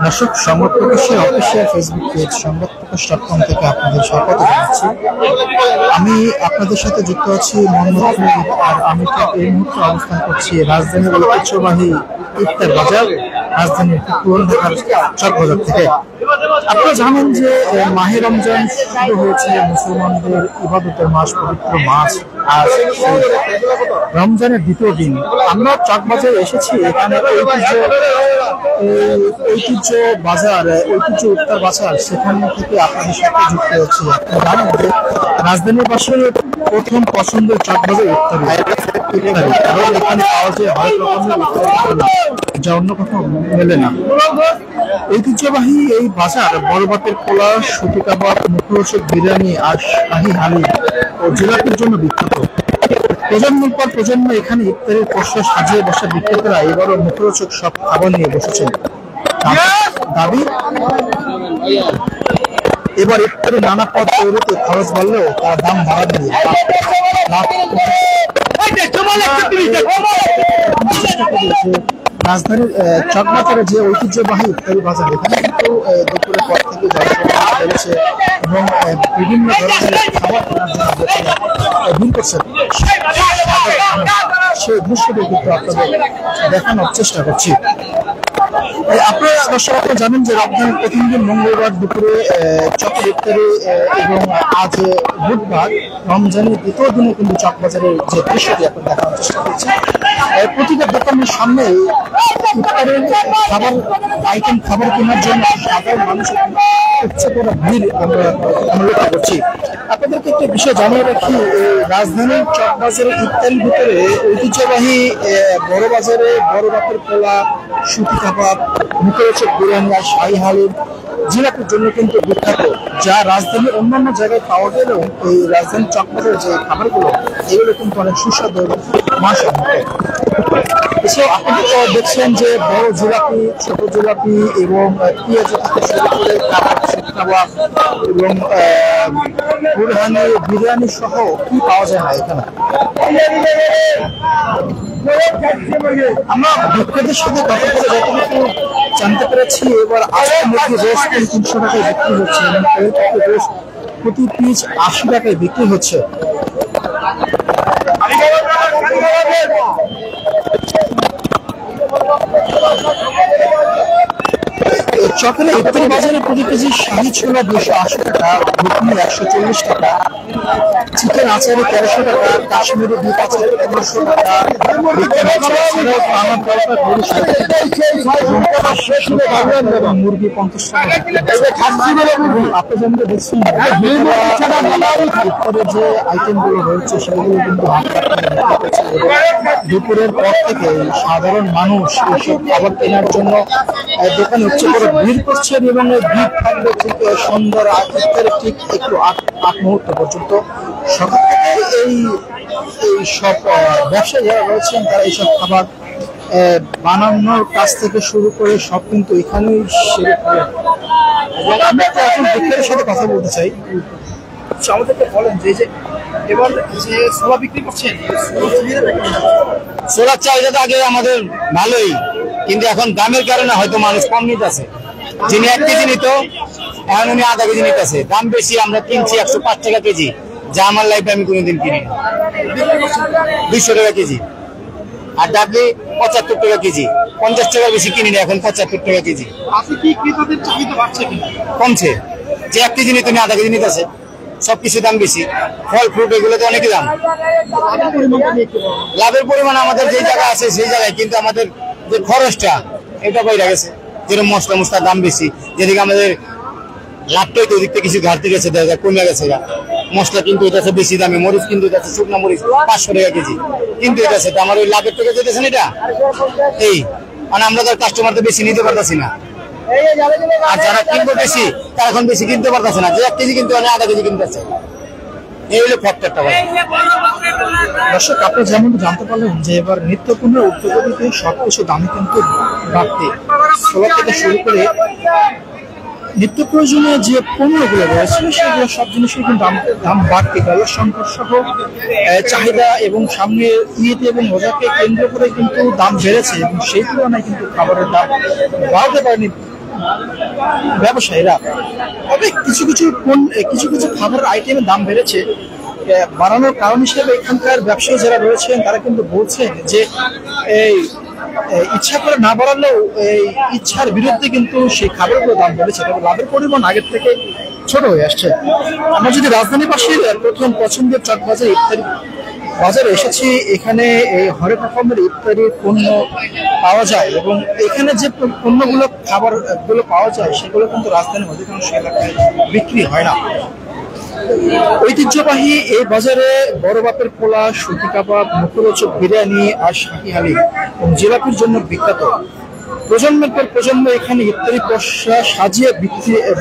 দর্শক, সংবাদ প্রকাশের অফিসিয়াল ফেসবুক পেজ সংবাদপ্রকাশ.com থেকে আপনাদের স্বাগত জানাচ্ছি। আমি আপনাদের সাথে যুক্ত আছি মোহাম্মদ, আর আমি এই মুহূর্তে অবস্থান করছি রাজধানীর ঐতিহ্যবাহী ইফতার বাজার, রাজধানীর পুরনো ঢাকার চকবাজার থেকে। আপনারা জানেন যে মাহে রমজান শুরু হয়েছে, মুসলমানদের ইবাদতের মাস, পবিত্র মাস। আজ রমজানের দ্বিতীয় দিন আমরা চকবাজারে এসেছি। এখানে ঐতিহ্য বাজার, ঐতিহ্য ইফতার বাজার, সেখান থেকে আপনাদের সাথে যুক্ত হচ্ছি। আপনারা জানেন যে রাজধানীর পাশে প্রথম পছন্দের চকবাজার ইফতারি, কারণ এখানে পাওয়া যায় হরেক রকমের ইফতারি, যা অন্য কোথাও মেলে না। ঐতিহ্যবাহী এই বাজার বড় বাতের পোলা, সুতি কাবাব, মুখরোচক বিরিয়ানি আর শাহী হালিম ও জিলাপির জন্য বিখ্যাত। প্রজন্মের পর প্রজন্ম এখানে ইফতারের পসরা সাজিয়ে বসা বিক্রেতারা এবারও মুখরোচক সব খাবার নিয়ে বসেছেন। দাবি, এবার ইফতারে নানা পদ তৈরিতে খরচ বাড়লেও তার দাম বাড়ায়নি। রাজধানীর চকবাজারে যে ঐতিহ্যবাহী ইফতারি বাজার, এখানে কিন্তু দুপুরের পর থেকে জনসংখ্যা বেড়েছে এবং বিভিন্ন ধরনের খাবার কেনার জন্য ভিড় করছে। সেই দৃশ্যটি কিন্তু আপনাদের দেখানোর চেষ্টা করছি। আপনারা দর্শক জানেন যে রমজানের প্রথম দিন মঙ্গলবার দুপুরে চকের ইফতারি এবং আজ বুধবার রমজানের দ্বিতীয় দিনে কিন্তু চকবাজারের যে দৃশ্যটি এখন দেখানোর চেষ্টা করছি। প্রতিটা দোকানের সামনে ইফতারের খাবার কেনার জন্য সাধারণ মানুষের ইচ্ছে করে ভিড় আমরা লক্ষ্য করছি। আপনাদেরকে একটা বিষয় জানিয়ে রাখি, রাজধানীর চকবাজারের ইফতারির ভিতরে ঐতিহ্যবাহী বড় বাজারে বড় বাপের পোলা, সুতি কাবাব, মুখরোচক বিরিয়ানি আর শাহী হালিম জিলাপির জন্য কিন্তু বিখ্যাত, যা রাজধানীর অন্যান্য জায়গায় পাওয়া গেলেও এই রাজধানীর চকবাজারের যে খাবারগুলো, এগুলো কিন্তু অনেক সুস্বাদু এবং মানসম্মত। এছাড়াও আপনারা দেখছেন যে বড় জিলাপি, ছোট জিলাপি এবং পেঁয়াজ থেকে শুরু করে কাবাব, সুতি কাবাব এবং বুরহানি, বিরিয়ানি সহ কি পাওয়া যায় না এখানে। আমরা বিক্রেতাদের সাথে কথা বলে যতটুকু জানতে পেরেছি, এবার আজকের মধ্যে রোজ 300 টাকায় বিক্রি হচ্ছে এবং রোজ প্রতি পিস 80 টাকায় বিক্রি হচ্ছে। চকের ইফতারি বাজারে প্রতি কেজি শাহী ছোলা 280 টাকা, ঘুগনি 140 টাকা, চিকেন আচারে 1300 টাকা, কাশ্মীরি বিফ আচারে 1500 টাকা, মুরগি 50 টাকা। আপনি যেমন দেখছেন ইফতারের যে আইটেম গুলো রয়েছে সেগুলো কিন্তু দুপুরের পর থেকে সাধারণ মানুষ এইসব খাবার কেনার জন্য দোকানে উচ্চ করে ভিড় করছেন এবং ভিড় থাকবে ঠিক সন্ধ্যার ইফতারের ঠিক একটু আগ মুহূর্ত পর্যন্ত। সকাল থেকে এই সব ব্যবসায়ী যারা রয়েছেন তারা এইসব খাবার বানানোর কাছ থেকে শুরু করে সব কিন্তু এখানেই সেরে ফেলে। আমি তো এখন বিক্রেতার সাথে কথা বলতে চাই, আমাদেরকে বলেন যে এবার যে ছোলা বিক্রি করছেন, ছোলার চাহিদা তো আগে আমাদের ভালোই, কিন্তু এখন দামের কারণে হয়তো মানুষ কম নিতেছে। যিনি 1 কেজি নিত এখন উনি আধা কেজি নিতেছে। দাম বেশি, আমরা কিনছি 105 টাকা কেজি, যা আমার লাইফে আমি কোনোদিন কিনি না। 200 টাকা কেজি। আর ডাবলি 75 টাকা কেজি, 50 টাকা বেশি কিনি না, এখন 75 টাকা কেজি। কমছে, যে 1 কেজি নিত আধা কেজি নিতেছে। সবকিছু দাম বেশি, ফল ফ্রুট এগুলোতে অনেকই দাম। লাভের পরিমাণ আমাদের যে জায়গা আছে সেই জায়গায়, কিন্তু আমাদের যে খরচটা এটা বাইরে গেছে। যেরকম মশলা মশলার দাম বেশি, যেদিকে আমাদের লাভটাই তো ওদিক থেকে কিছু ঘাটতি গেছে, কমে গেছে। মশলা কিন্তু এটা বেশি দামে, মরিচ কিন্তু এটা শুকনা মরিচ 500 টাকা কেজি, কিন্তু এটা সেটা আমার ওই লাভের থেকে যেতেছে না। এটা এই মানে আমরা তো কাস্টমার তো বেশি নিতে পারতেছি না, আর যারা কিনবো বেশি তারা এখন বেশি কিনতে পারতেছে না। যে 1 কেজি কিন্তু আধা কেজি কিনতেছে, এই হলো ফ্যাক্টরটা। দর্শক, আপনি যেমন জানতে পারলেন যে এবার নিত্যপণ্য উদ্যোগীতে সবকিছু দামে কিন্তু বাড়তে, ছোলা থেকে শুরু করে নিত্য প্রয়োজনীয় যে পণ্যগুলো রয়েছে সেগুলো সব জিনিসের কিন্তু দাম বাড়তি, ডলার সংকট সহ চাহিদা এবং সামনে ঈদ এবং রোজাকে কেন্দ্র করে কিন্তু দাম বেড়েছে এবং সেই তুলনায় কিন্তু খাবারের দাম বাড়তে পারেনি ব্যবসায়ীরা। তবে কিছু কিছু খাবারের আইটেমের দাম বেড়েছে, বাড়ানোর কারণ হিসেবে এখানকার ব্যবসায়ী যারা রয়েছেন তারা কিন্তু বলছেন যে এই ইচ্ছা করে না বাড়ালেও এই ইচ্ছার বিরুদ্ধে কিন্তু সেই খাবারগুলো দাম বেড়েছে, তবে লাভের পরিমাণ আগের থেকে ছোট হয়ে আসছে। আমরা যদি রাজধানীবাসীর প্রথম পছন্দের চকবাজার ইফতারি বাজারে এসেছি, এখানে এই হরেক রকমের ইফতারির পণ্য পাওয়া যায় এবং এখানে যে পণ্যগুলো খাবারগুলো পাওয়া যায় সেগুলো কিন্তু রাজধানীর অধিকাংশ এলাকায় বিক্রি হয় না। ঐতিহ্যবাহী এই বাজারে বড় বাপের পোলা, সুতি কাবাব, মুখরোচক বিরিয়ানি আর শাহি হালিম এবং জিলাপির জন্য বিখ্যাত। প্রজন্মের পর প্রজন্ম এখানে ইফতারি পসরা সাজিয়ে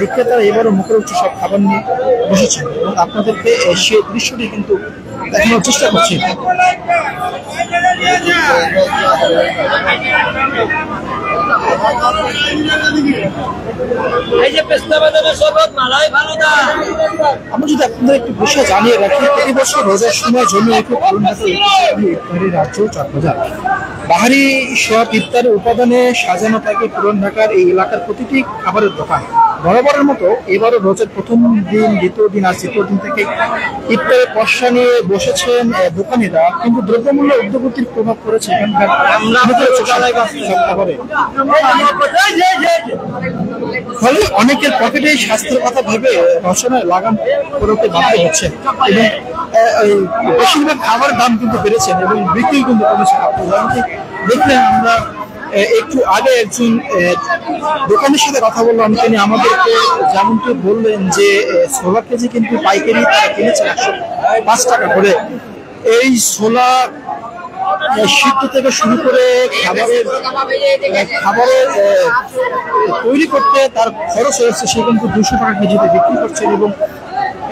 বিক্রেতারা এবারও মুখরোচক সব খাবার নিয়ে বসেছেন এবং আপনাদেরকে সেই দৃশ্যটি কিন্তু দেখানোর চেষ্টা করছি। আমরা যদি আপনাদের একটু বিষয় জানিয়ে রাখি, প্রতি বছর রোজার সময় জন্য একটু ইফতারি রাজ্য চকবাজার বাহারি সব ইফতারের উপাদানে সাজানো থাকে পুরান ঢাকার এই এলাকার প্রতিটি খাবারের দোকান। বরাবরের মতো এবারও রোজার প্রথম দিন, দ্বিতীয় দিন আর তৃতীয় দিন থেকে ইফতারের পসরা নিয়ে বসেছেন দোকানিরা, কিন্তু দ্রব্যমূল্য ঊর্ধ্বগতির প্রভাব পড়েছে এখানকার খাবারে। ফলে অনেকের পকেটে স্বাস্থ্যের কথা ভেবে রচনায় লাগাম করতে বাধ্য হচ্ছে এবং বেশিরভাগ খাবার দাম কিন্তু বেড়েছে এবং বিক্রি কিন্তু কমেছে। দেখলেন আমরা একটু আগে একজন দোকানের সাথে কথা বললাম, তিনি আমাদেরকে যেমনটি বললেন যে 16 কেজি কিন্তু পাইকারি তারা কিনেছে 105 টাকা করে। এই ছোলা সিদ্ধ থেকে শুরু করে খাবারের তৈরি করতে তার খরচ হয়েছে, সে কিন্তু 200 টাকা কেজিতে বিক্রি করছেন এবং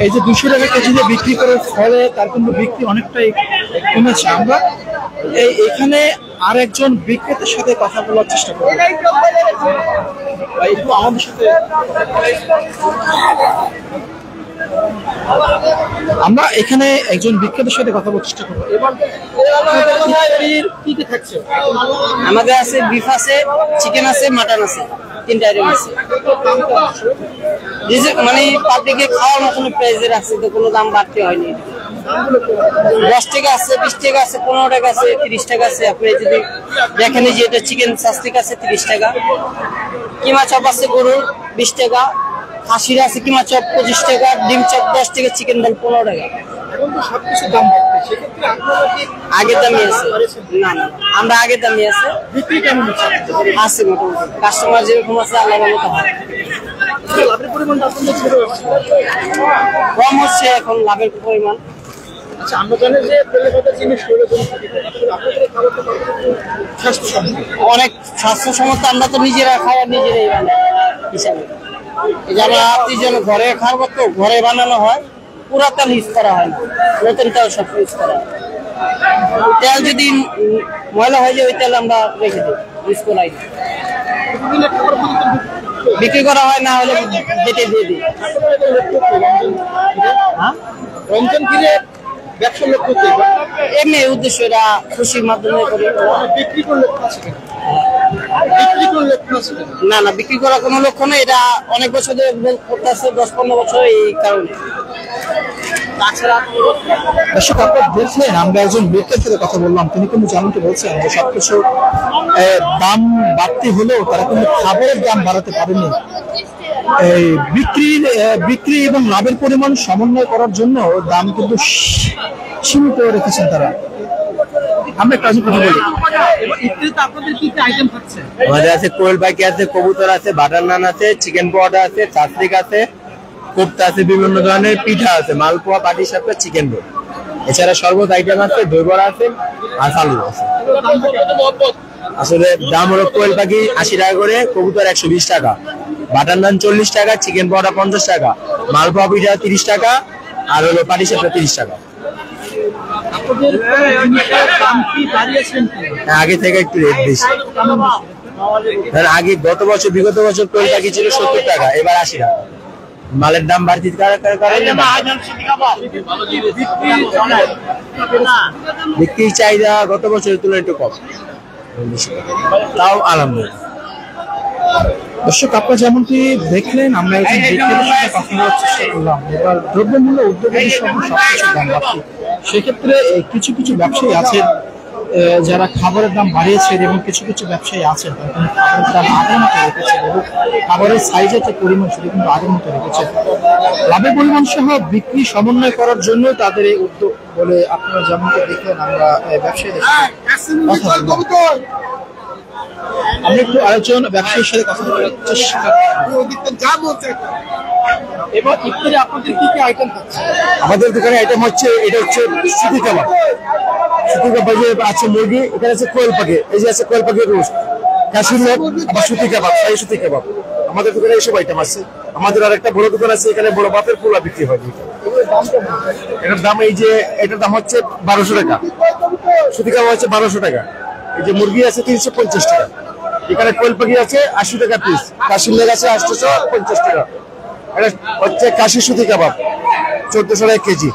এই যে 200 টাকা কেজিতে বিক্রি করার ফলে তার কিন্তু বিক্রি অনেকটাই কমেছে। আমরা এখানে আর একজন বিক্রেতার সাথে কথা বলার চেষ্টা করব, একটু আমাদের সাথে আমরা এখানে একজন বিক্রেতার সাথে কথা বলার চেষ্টা করবো। এবার কি কি থাকছে? আমাদের আছে বিফ আছে, চিকেন আছে, মাটন আছে, 3টা আইটেম আছে। মানে পাবলিকে খাওয়ার মতন প্রাইসে রাখছে, তো কোনো দাম বাড়তে হয়নি। 10 টাকা আছে, 20 টাকা আছে, 15 টাকা আছে, 30 টাকা আছে। আপনি যদি দেখেন যে এটা চিকেন সাস্তিক আছে 30 টাকা, কিমা চপ আছে গরুর 20 টাকা, খাসির আছে কিমা চপ 25 টাকা, ডিম চপ 10 টাকা, চিকেন বল 15 টাকা। আগের দামই আছে? না না, আমরা আগের দামই আছে। বিক্রি কেমন হচ্ছে? আছে মোটামুটি, কাস্টমার যেরকম আছে আল্লাহ মতো হয়। লাভের পরিমাণটা কম হচ্ছে এখন লাভের পরিমাণ। আচ্ছা, আমরা জানি যে তেলে ভাজা জিনিস অনেক স্বাস্থ্যসম্মত, আমরা তো নিজেরা খাই আর নিজেরাই বানাই হিসাবে। এই যে আমরা আত্মীয়জন ঘরে খাবো তো ঘরে বানানো হয়, পুরা তেল ইউজ করা হয় না, নতুন তেল সব ইউজ করা হয়। তেল যদি ময়লা হয়ে যায় ওই তেল আমরা রেখে দিই, ইউজ করাই না, বিক্রি করা হয় না হলে যেতে দিয়ে দিই। রমজান ঘিরে ব্যবসা লক্ষ্য এমনি উদ্দেশ্য, এটা খুশির মাধ্যমে করি। বিক্রি করলে না না, বিক্রি করার কোনো লক্ষ্য নেই, এটা অনেক বছর ধরে করতেছে, 10-15 বছর, এই কারণে। দর্শক, আপনারা দেখলেন আমরা একজন ব্যক্তির সাথে কথা বললাম, তিনি কিন্তু যেমনটি বলছেন যে সবকিছু দাম বাড়তি হলেও তারা কিন্তু খাবারের দাম বাড়াতে পারেনি। এই বিক্রি এবং লাভের পরিমাণ সমন্বয় করার জন্য দাম কিন্তু সীমিত রেখেছেন তারা। আমরা কাজ কথা বলি, আমাদের আছে কোয়েল পাখি আছে, কবুতর আছে, বাটার নান আছে, চিকেন পকোড়া আছে, চাটনিক আছে, কোপ্তা আছে, বিভিন্ন ধরনের পিঠা আছে, মালপোয়া, পাটিসাপটা, চিকেন রোল, এছাড়া শরবত আইটেম আছে, দই বড়া আছে আর আলু আছে। আসলে দাম হলো কোয়েল পাখি 80 টাকা করে, কবুতর 120 টাকা, বাটার নান 40 টাকা, চিকেন পকোড়া 50 টাকা, মালপোয়া পিঠা 30 টাকা আর হলো পাটিসাপটা 30 টাকা। আগে থেকে একটু রেট বেশি। আগে বিগত বছর কোয়েল পাখি ছিল 70 টাকা, এবার 80 টাকা। মালের দাম বাড়তি বিক্রির চাহিদা গত বছরের তুলনায় একটু কম, তাও আলহামদুলিল্লাহ। দর্শক, আপনারা যেমনটি দেখলেন, আমরা একজন বিক্রেতার সাথে কথা বলার চেষ্টা করলাম। এবার দ্রব্যমূল্য ঊর্ধ্বগতি সহ সবকিছু দাম বাড়ছে। সেক্ষেত্রে কিছু কিছু ব্যবসায়ী আছেন যারা খাবারের দাম বাড়িয়েছেন এবং কিছু কিছু ব্যবসায়ী আছেন খাবারের দাম আগের মতো রেখেছেন এবং খাবারের সাইজের যে পরিমাণ সেটা কিন্তু আগের মতো রেখেছেন। লাভের পরিমাণ সহ বিক্রি সমন্বয় করার জন্য তাদের এই উদ্যোগ বলে আপনারা যেমনটি দেখলেন। আমরা ব্যবসায়ীদের সাথে কথা বললাম। আমরা একটু আরেকজন ব্যবসায়ীর সাথে কথা বলার চেষ্টা এবার ইফতারে আপনাদের কি কি আইটেম থাকছে? আমাদের দোকানে আইটেম হচ্ছে, এটা হচ্ছে সুতি কাবাব। সুতি কাবাব আছে মুরগি, এখানে আছে কোয়েল পাখি, এই যে আছে কোয়েল পাখির রোস্ট, কাশির লোক, আবার সুতি কাবাব, এই সুতি কাবাব। আমাদের দোকানে এইসব আইটেম আছে। আমাদের আর একটা বড় দোকান আছে, এখানে বড় বাপের পোলা বিক্রি হয়। এটার দাম এটার দাম হচ্ছে 1200 টাকা। সুতি কাবাব হচ্ছে 1200 টাকা। এই যে মুরগি আছে 350 টাকা। এখানে কোয়েল পাখি আছে 80 টাকা পিস। কাশির লেগ আছে 850 টাকা। এটা হচ্ছে কাশি সুতি কাবাব 1400 টাকা কেজি।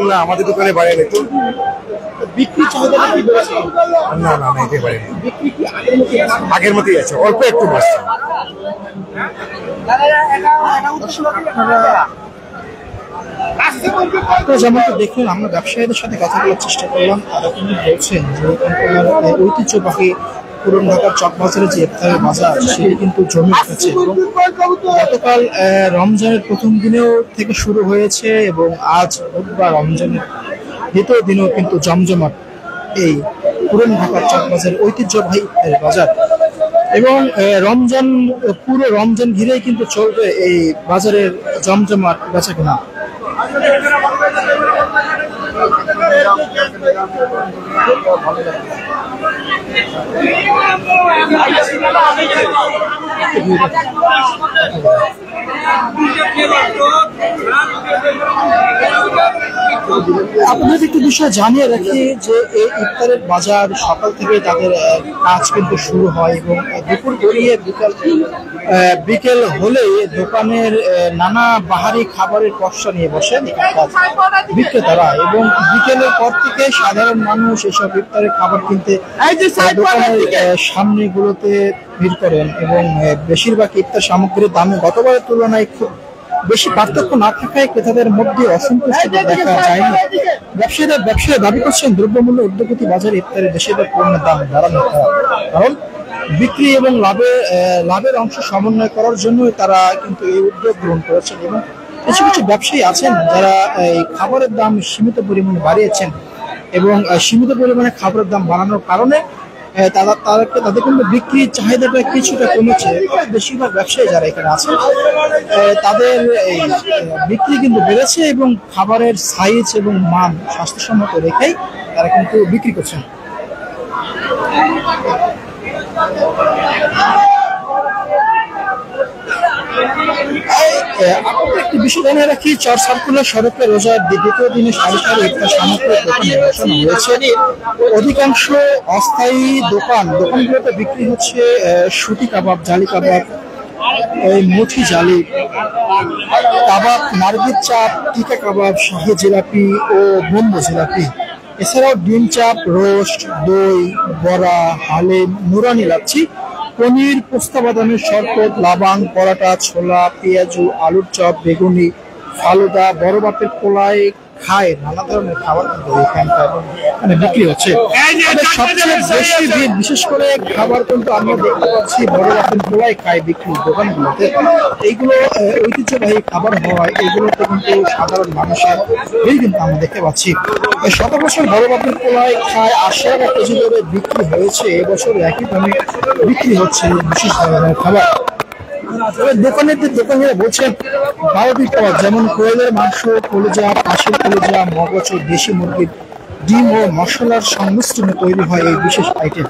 না, আমাদের দোকানে বাড়েনি তো। বিক্রি চাহিদা না, এটাই বাড়েনি। আগের মতোই আছে, অল্প একটু বাড়ছে। যেমনটা দেখলেন, আমরা ব্যবসায়ীদের সাথে কথা বলার চেষ্টা করলাম। তারা কিন্তু বলছেন যে ঐতিহ্যবাহী পুরান ঢাকার চকবাজারে যে ইফতারের বাজার সেটি কিন্তু জমে উঠেছে এবং গতকাল রমজানের প্রথম দিনেও থেকে শুরু হয়েছে এবং আজ বুধবার রমজানের দ্বিতীয় দিনেও কিন্তু জমজমাট এই পুরান ঢাকার চকবাজার ঐতিহ্যবাহী ইফতারের বাজার। এবং পুরো রমজান ঘিরেই কিন্তু চলবে এই বাজারের জমজমাট বেচাকেনা। আপনাদের একটু বিষয় জানিয়ে রাখি যে এই ইফতারের বাজার সকাল থেকে তাদের কাজ কিন্তু শুরু হয় এবং দুপুর গড়িয়ে বিকেল হলে দোকানের নানা বাহারি খাবারের পসরা নিয়ে বসেন বিক্রেতারা এবং বিকেলের পর থেকে সাধারণ মানুষ এসব ইফতারের খাবার কিনতে দোকানের সামনেগুলোতে ভিড় করেন এবং বেশিরভাগ ইফতার সামগ্রীর দামে গতবারের তুলনায় খুব বেশি পার্থক্য না থাকায় ক্রেতাদের মধ্যে অসন্তুষ্ট দেখা যায়নি। ব্যবসায়ীরা দাবি করছেন দ্রব্যমূল্য ঊর্ধ্বগতি বাজারে ইফতারে বেশিরভাগ পণ্যের দাম বাড়ানো, কারণ বিক্রি এবং লাভের অংশ সমন্বয় করার জন্য তারা কিন্তু এই উদ্যোগ গ্রহণ করেছেন এবং কিছু কিছু ব্যবসায়ী আছেন যারা এই খাবারের দাম সীমিত পরিমাণে বাড়িয়েছেন এবং সীমিত পরিমাণে খাবারের দাম বাড়ানোর কারণে তাদের কিন্তু বিক্রির চাহিদাটা কিছুটা কমেছে। বেশিরভাগ ব্যবসায়ী যারা এখানে আছে তাদের এই বিক্রি কিন্তু বেড়েছে এবং খাবারের সাইজ এবং মান স্বাস্থ্যসম্মত রেখেই তারা কিন্তু বিক্রি করছেন। একটি বিষয় জানিয়ে রাখি, চর সার্কুলার সড়কে রোজার দ্বিতীয় দিনে সারি সারি ইফতার সামগ্রীর দোকান বসানো হয়েছে। অধিকাংশ অস্থায়ী দোকানগুলোতে বিক্রি হচ্ছে সুতি কাবাব, জালি কাবাব, মুঠি জালি কাবাব, নারগিল চাপ, টিকা কাবাব, শাহী জিলাপি ও বোম্বো জিলাপি। এছাড়াও ডিম চাপ, রোস্ট, দই, বড়া, হালিম, নুরানি লাচ্ছি, পনির, পোস্তা বাদামের শরবত, লাবাং, পরাটা, ছোলা, পেঁয়াজু, আলুর চপ, বেগুনি, ফালুদা, বড় বাপের পোলাই খায় নানা ধরনের খাবার কিন্তু এখানে বিক্রি হচ্ছে। সবচেয়ে বেশি ভিড় বিশেষ করে খাবার কিন্তু আমরা দেখতে পাচ্ছি বড় বাপের পোলাই খায় বিক্রি দোকানগুলোতে। এইগুলো ঐতিহ্যবাহী খাবার হওয়ায় এগুলোতে কিন্তু সাধারণ মানুষের ভিড় কিন্তু আমরা দেখতে পাচ্ছি। 7 বছর বড় বাপের পোলাই খায় 80 টাকা কেজি দরে বিক্রি হয়েছে। এবছর একই দামে বিক্রি হচ্ছে বিশেষ ধরনের খাবার। দোকানিরা বলছেন ভারতীয় খাবার যেমন কোয়েলের মাংস, কলিজা, খাসির কলিজা, মগজ ও দেশি মুরগির ডিম ও মশলার সংমিশ্রণে তৈরি হয় এই বিশেষ আইটেম।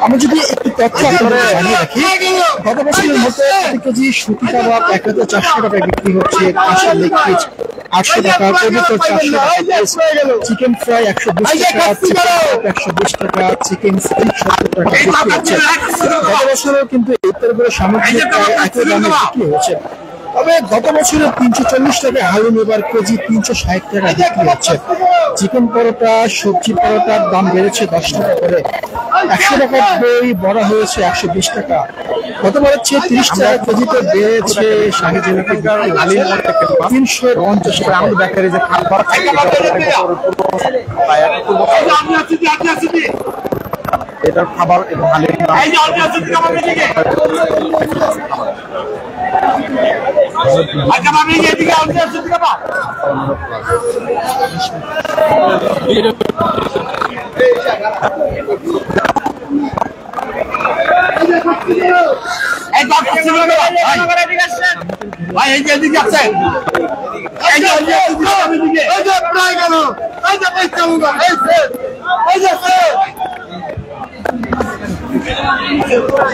আমি যদি একটু তথ্য আপনাদের জানিয়ে রাখি, গত বছরের মতো প্রতি কেজি সুতি কাবাব 1400 টাকায় বিক্রি হচ্ছে। খাসির লেগ পিস 800 টাকা, কবুতর 400 টাকা, চিকেন ফ্রাই 120 টাকা, 120 টাকা, চিকেন স্টিক 70 টাকা বিক্রি হচ্ছে। গত বছরও কিন্তু ইফতারগুলো সামগ্রিক একই দামে বিক্রি হচ্ছে। তবে গত বছরে 340 টাকা হালিম এবার কেজি 360 টাকা বিক্রি হচ্ছে। চিকেন পরোটা, সবজি পরোটার দাম বেড়েছে 10 টাকা করে। 100 টাকার দই বড়া হয়েছে 120 টাকা। গতবারের চেয়ে 30 টাকা কেজিতে বেড়েছে শাহী জিলাপি, 350 টাকা। আমি দেখাই যে খাবার এটার খাবার এবং হালিম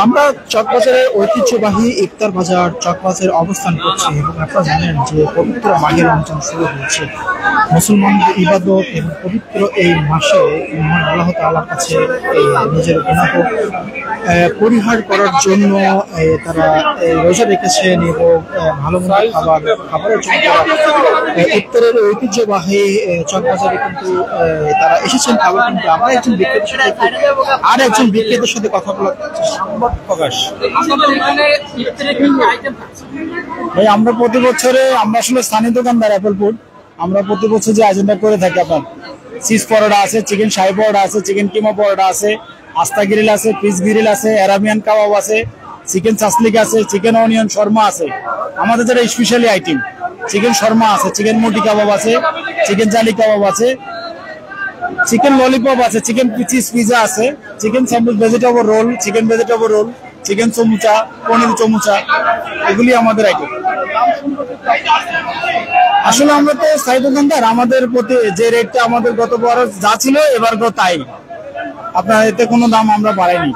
আমরা চকবাজারের ঐতিহ্যবাহী ইফতার বাজার চকবাজারে অবস্থান করছি এবং আপনারা জানেন যে পবিত্র মাঘের রমজান শুরু হয়েছে। মুসলমানদের ইবাদত এবং পবিত্র এই মাসে মহান আল্লাহ তাআলার কাছে নিজের গুনাহ পরিহার করার জন্য তারা রোজা রেখেছেন এবং ভালো মন্দ খাবারের জন্য ইফতারের ঐতিহ্যবাহী চকবাজারে কিন্তু তারা এসেছেন খাবার কিনতে। আমরা একজন বিক্রেতার সাথে কথা বলার সংবাদ প্রকাশ। ভাই আমরা প্রতি বছরে আমরা আসলে স্থানীয় দোকানদার অ্যাপল ফুড, আমরা প্রতি বছর যে আয়োজনটা করে থাকি আপনার চিজ পরোটা আছে, চিকেন শাহী পরোটা আছে, চিকেন কিমা পরোটা আছে, আস্তা গ্রিল আছে, পিস গ্রিল আছে, অ্যারাবিয়ান কাবাব আছে, চিকেন চাসলিক আছে, চিকেন অনিয়ন শর্মা আছে। আমাদের যেটা স্পেশালি আইটেম চিকেন শর্মা আছে, চিকেন মুটি কাবাব আছে, চিকেন জালি কাবাব আছে, চিকেন ললিপপ আছে, চিকেন চিজ পিজা আছে, chicken sandwich vegetable roll, chicken vegetable roll, chicken চমুচা, পনির চমুচা, এগুলি আমাদের আইটেম। আসলে আমরা তো স্থায়ী দোকানদার, আমাদের প্রতি যে রেটটা আমাদের গত বছর যা ছিল এবার তো তাই, আপনার এতে কোনো দাম আমরা বাড়াইনি।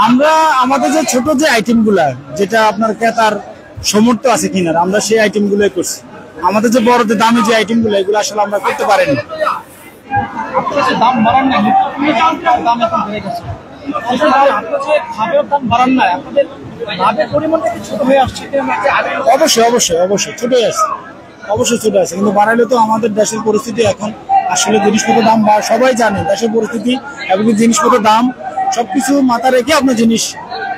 আমরা আমাদের যে ছোট যে আইটেম গুলা যেটা আপনার ক্রেতার সামর্থ্য আছে কিনার, আমরা সেই আইটেম গুলোই করছি। আমাদের যে বড় যে দামি যে আইটেম গুলো এগুলো আসলে আমরা করতে পারিনি। অবশ্যই অবশ্যই অবশ্যই ছোট হয়ে আসছে, অবশ্যই ছোট আছে, কিন্তু বাড়াইলে তো আমাদের দেশের পরিস্থিতি এখন আসলে জিনিসপত্রের দাম সবাই জানে দেশের পরিস্থিতি এবং জিনিসপত্রের দাম সবকিছু মাথা রেখে আপনার জিনিস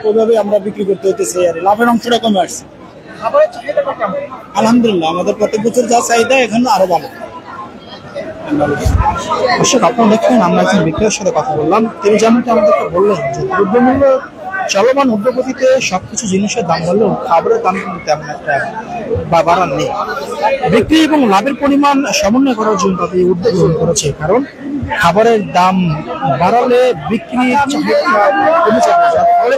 ওইভাবে আমরা বিক্রি করতে হতেছে আর লাভের অংশটা কমে আসছে। আলহামদুলিল্লাহ আমাদের প্রত্যেক বছর যা চাহিদা এখন আরো ভালো। দর্শক আপনারা দেখলেন আমরা একজন বিক্রেতার সাথে কথা বললাম, তিনি যেমনটা আমাদেরকে বললেন যে দ্রব্যমূল্য চলমান ঊর্ধ্বগতিতে সবকিছু জিনিসের দাম বাড়লেও খাবারের দাম কিন্তু তেমন একটা বাড়ার নেই। বিক্রি এবং লাভের পরিমাণ সমন্বয় করার জন্য তাদের উদ্যোগ গ্রহণ করেছে, কারণ খাবারের দাম বাড়ালে বিক্রির চাহিদা কমে যাবে, যার ফলে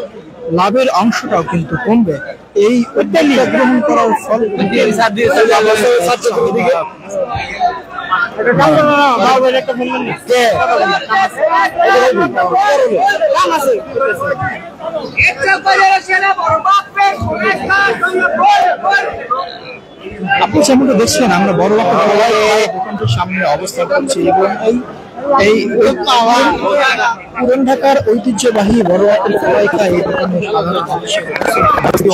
লাভের অংশটাও কিন্তু কমবে। এই উদ্যোগ গ্রহণ করার ফলে আপনি যেমনটা দেখছেন আমরা বড় দোকানটির সামনে অবস্থান করছি এবং এই পুরান ঢাকার ঐতিহ্যবাহী বড় এই দোকানে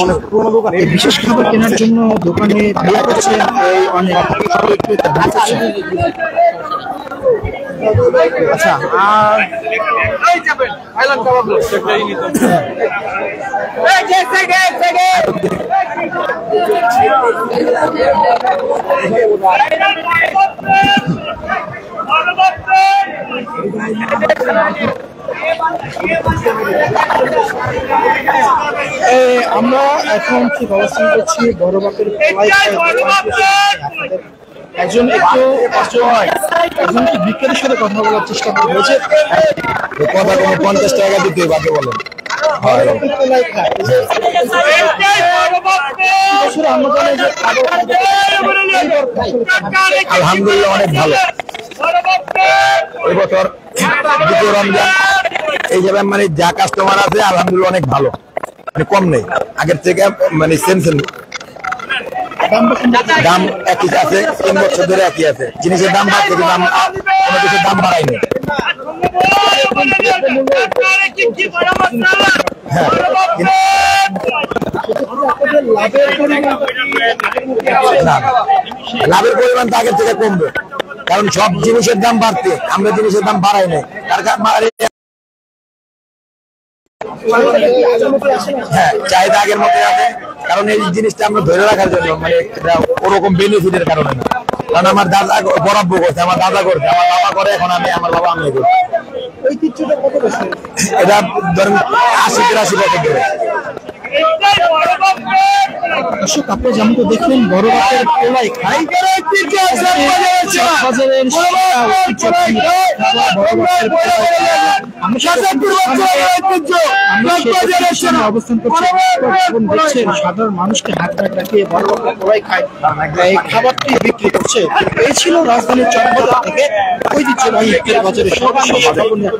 অনেক পুরোনো দোকান, এই বিশেষ খাবার কেনার জন্য দোকানে ভিড় করছেন অনেক বিক্রেতা। আচ্ছা আমরা এখন ঠিক অবস্থান করছি বড় বাপের একজন একটু বিক্রেতার সাথে কথা বলার চেষ্টা করেছে। কথা কোনো 50 টাকা দিতে বাকি বলেন। আলহামদুলিল্লাহ অনেক ভালো। এই বছর দ্বিতীয় রমজান এই যাবে মানে যা কাস্টমার আছে আলহামদুলিল্লাহ অনেক ভালো, মানে কম নেই আগের থেকে, মানে সেম দাম একই আছে, 3 বছর ধরে একই আছে। জিনিসের দাম বাড়ছে, দাম কোনো কিছুর দাম বাড়ায়নি। লাভের পরিমাণ তো আগের থেকে কমবে, কারণ সব জিনিসের দাম বাড়ছে, আমরা জিনিসের দাম বাড়াই নাই। হ্যাঁ, চাহিদা আগের মতো আছে, কারণ এই জিনিসটা আমরা ধরে রাখার জন্য, মানে ওরকম বেনিফিটের কারণে না। কারণ আমার দাদা বরাদ্দ করছে, আমার দাদা করছে, আমার বাবা করে, এখন আমি, আমার বাবা আমি করি। এটা ধরেন 80-83 বছর ধরে। দর্শক, আপনি যেমন তো দেখলেন বড় বাপের পোলাই খাই অবস্থান করছে, সাধারণ মানুষকে হাত রাখিয়ে বড় বাপের পোলাই খায় এই খাবারটি বিক্রি করছে। এই ছিল রাজধানীর চকবাজার থেকে ঐতিহ্যবাহী ইফতারি বাজারের সর্বশেষ খবর নিয়ে